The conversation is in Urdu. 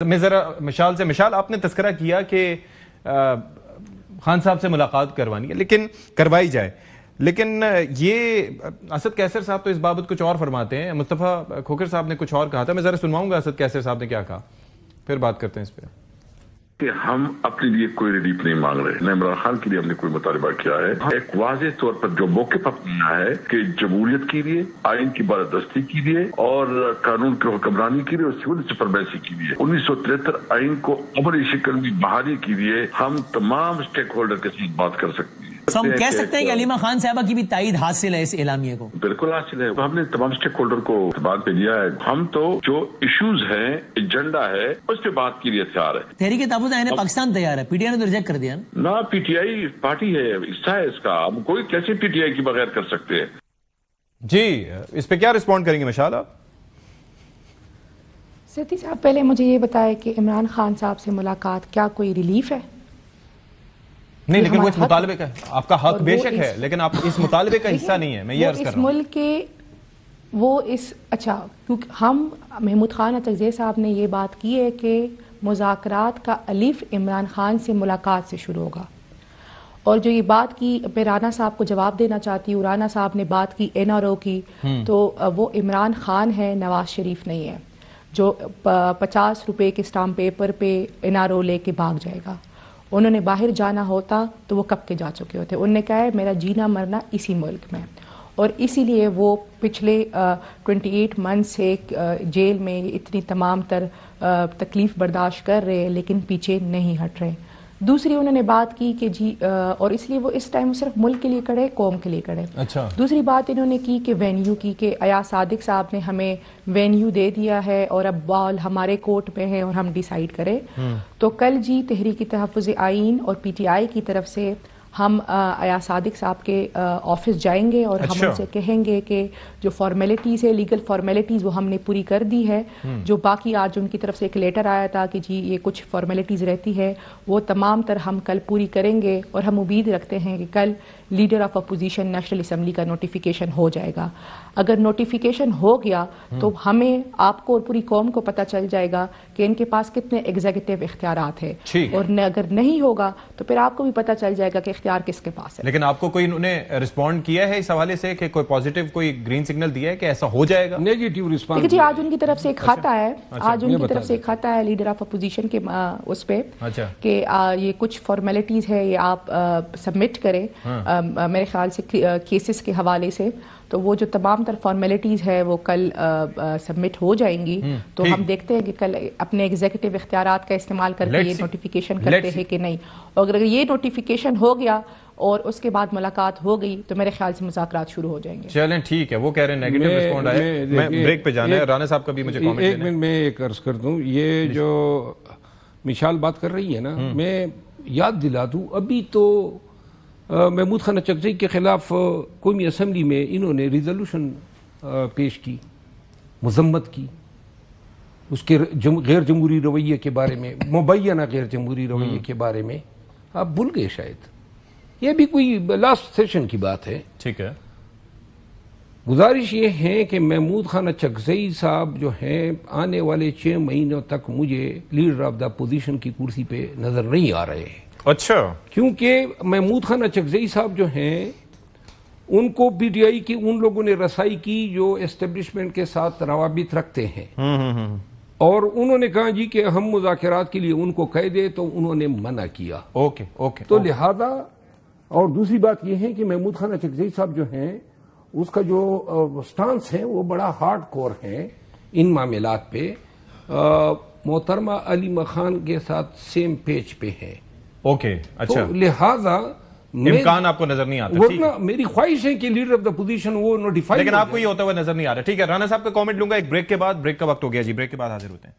میں ذرا مشال آپ نے تذکرہ کیا کہ خان صاحب سے ملاقات کروانی ہے لیکن کروائی جائے، لیکن یہ اسد کیسر صاحب تو اس بابت کچھ اور فرماتے ہیں، مصطفیٰ کھوکھر صاحب نے کچھ اور کہا تھا. میں ذرا سنواؤں گا اسد کیسر صاحب نے کیا کہا، پھر بات کرتے ہیں اس پہ. کہ ہم اپنے لیے کوئی ریلیف نہیں مانگ رہے، نہ عمران خان کے لیے ہم نے کوئی مطالبہ کیا ہے. ایک واضح طور پر جو موقف اپنا ہے کہ جمہوریت کے لیے، آئین کی بالادستی کے لیے اور قانون کی حکمرانی کے لیے اور سول سپرمیسی کے لیے 1973 آئین کو عملی شکل میں بحالی کے لیے ہم تمام سٹیک ہولڈر کے ساتھ بات کر سکتے ہیں. ہم کہہ سکتے ہیں کہ علیمہ خان صاحبہ کی بھی تائید حاصل ہے اس اعلامیے کو. بالکل حاصل ہے. ہم نے تمام سٹیک ہولڈر کو بات پہ لیا ہے. ہم تو جو ایشوز ہیں، ایجنڈا ہے، اس پہ بات کے لیے تیار ہے. تحریک تحفظ آئین پاکستان تیار ہے، پی ٹی آئی نے تو ریجیکٹ کر دیا نا. پی ٹی آئی پارٹی ہے، حصہ ہے اس کا. ہم کوئی کیسے پی ٹی آئی کی بغیر کر سکتے ہیں؟ جی اس پہ کیا رسپونڈ کریں گے مشال آپ؟ سیٹھی صاحب پہلے مجھے یہ بتائے کہ عمران خان صاحب سے ملاقات کیا کوئی ریلیف ہے؟ نہیں، لیکن وہ اس مطالبے کا آپ کا حق بے شک ہے، لیکن آپ اس مطالبے کا حصہ نہیں ہے. میں یہ عرض کر رہا ہوں اس ملک کے اچھا، کیونکہ ہم محمود خان اچکزئی صاحب نے یہ بات کی ہے کہ مذاکرات کا الف عمران خان سے ملاقات سے شروع ہوگا. اور جو یہ بات کی، میں رانا صاحب کو جواب دینا چاہتی ہوں. رانا صاحب نے بات کی این آر او کی، تو وہ عمران خان ہے، نواز شریف نہیں ہے جو 50 روپے کے اسٹامپ پیپر پہ این آر او لے کے بھاگ جائے گا. انہوں نے باہر جانا ہوتا تو وہ کب کے جا چکے ہوتے. انہوں نے کہا ہے میرا جینا مرنا اسی ملک میں، اور اسی لیے وہ پچھلے 28 منتھ سے جیل میں اتنی تمام تر تکلیف برداشت کر رہے ہیں لیکن پیچھے نہیں ہٹ رہے. دوسری انہوں نے بات کی کہ جی اور اس لیے وہ اس ٹائم صرف ملک کے لیے کھڑے، قوم کے لیے کھڑے. اچھا. دوسری بات انہوں نے کی کہ وینیو کی، کہ ایاز صادق صاحب نے ہمیں وینیو دے دیا ہے اور اب بال ہمارے کورٹ میں ہے اور ہم ڈیسائیڈ کریں. تو کل جی تحریک تحفظ آئین اور پی ٹی آئی کی طرف سے ہم ایاز صادق صاحب کے آفس جائیں گے اور ہم ان سے کہیں گے کہ جو فارمیلٹیز ہے، لیگل فارمیلٹیز، وہ ہم نے پوری کر دی ہے. جو باقی آج ان کی طرف سے ایک لیٹر آیا تھا کہ جی یہ کچھ فارمیلٹیز رہتی ہے، وہ تمام تر ہم کل پوری کریں گے. اور ہم امید رکھتے ہیں کہ کل leader of opposition national assembly کا نوٹیفیکیشن ہو جائے گا. اگر نوٹیفیکیشن ہو گیا تو ہمیں، آپ کو اور پوری قوم کو پتہ چل جائے گا کہ ان کے پاس کتنے ایگزیکٹو اختیارات ہیں. اور اگر نہیں ہوگا تو پھر آپ کو بھی پتہ چل جائے گا کہ اختیار کس کے پاس ہے. لیکن آپ کو کوئی انہوں نے رسپونڈ کیا ہے اس حوالے سے کہ کوئی پوزیٹیو، کوئی گرین سگنل دیا ہے کہ ایسا ہو جائے گا؟ نیگیٹیو رسپانس جی آج ان کی طرف سے ایک خط آیا ہے، آج ان کی طرف سے ایک خط آیا ہے لیڈر آف اپوزیشن کے اس پہ کہ یہ کچھ فارمیلٹیز ہے یہ آپ سبمٹ کریں میرے خیال سے کیسز کے حوالے سے. تو وہ جو تمام تر فارمیلٹیز ہے وہ کل سبمٹ ہو جائیں گی. تو ہم دیکھتے ہیں کہ کل اپنے ایگزیکٹو اختیارات کا استعمال کر کے یہ نوٹیفیکیشن کرتے ہیں کہ نہیں. اور اگر یہ نوٹیفیکیشن ہو گیا اور اس کے بعد ملاقات ہو گئی تو میرے خیال سے مذاکرات شروع ہو جائیں گے. چلیں ٹھیک ہے. وہ کہہ رہے ہیں نیگیٹو رسپونڈ آئے. میں بریک پہ جانا ہے، رانا صاحب کا بھی مجھے کامنٹ ایک منٹ میں ایک عرض کر دوں. یہ جو مشال بات کر رہی ہے نا، میں یاد دلا دوں، ابھی تو محمود خان اچکزئی کے خلاف قومی اسمبلی میں انہوں نے ریزولوشن پیش کی، مذمت کی اس کے غیر جمہوری رویے کے بارے میں، مبینہ غیر جمہوری رویے کے بارے میں. آپ بھول گئے شاید، یہ بھی کوئی لاسٹ سیشن کی بات ہے. ٹھیک ہے. گزارش یہ ہے کہ محمود خان اچکزئی صاحب جو ہیں آنے والے 6 مہینوں تک مجھے لیڈر آف دا اپوزیشن کی کرسی پہ نظر نہیں آ رہے ہیں. اچھا. کیونکہ محمود خان اچکزئی صاحب جو ہیں ان کو پی ٹی آئی کی ان لوگوں نے رسائی کی جو اسٹیبلشمنٹ کے ساتھ روابط رکھتے ہیں، اور انہوں نے کہا جی کہ ہم مذاکرات کے لیے ان کو کہہ دے، تو انہوں نے منع کیا. تو لہذا، اور دوسری بات یہ ہے کہ محمود خان اچکزئی صاحب جو ہیں اس کا جو سٹانس ہے وہ بڑا ہارڈ کور ہے ان معاملات پہ. محترمہ علیمہ خان کے ساتھ سیم پیج پہ ہے. اچھا. لہذا امکان آپ کو نظر نہیں آتا. میری خواہش ہے کہ لیڈر آف دا پوزیشن وہ نوٹیفائی، لیکن آپ کو یہ ہوتا ہوا نظر نہیں آ رہا. ٹھیک ہے، رانا صاحب کا کامنٹ لوں گا ایک بریک کے بعد. بریک کا وقت ہو گیا جی، بریک کے بعد حاضر ہوتے ہیں.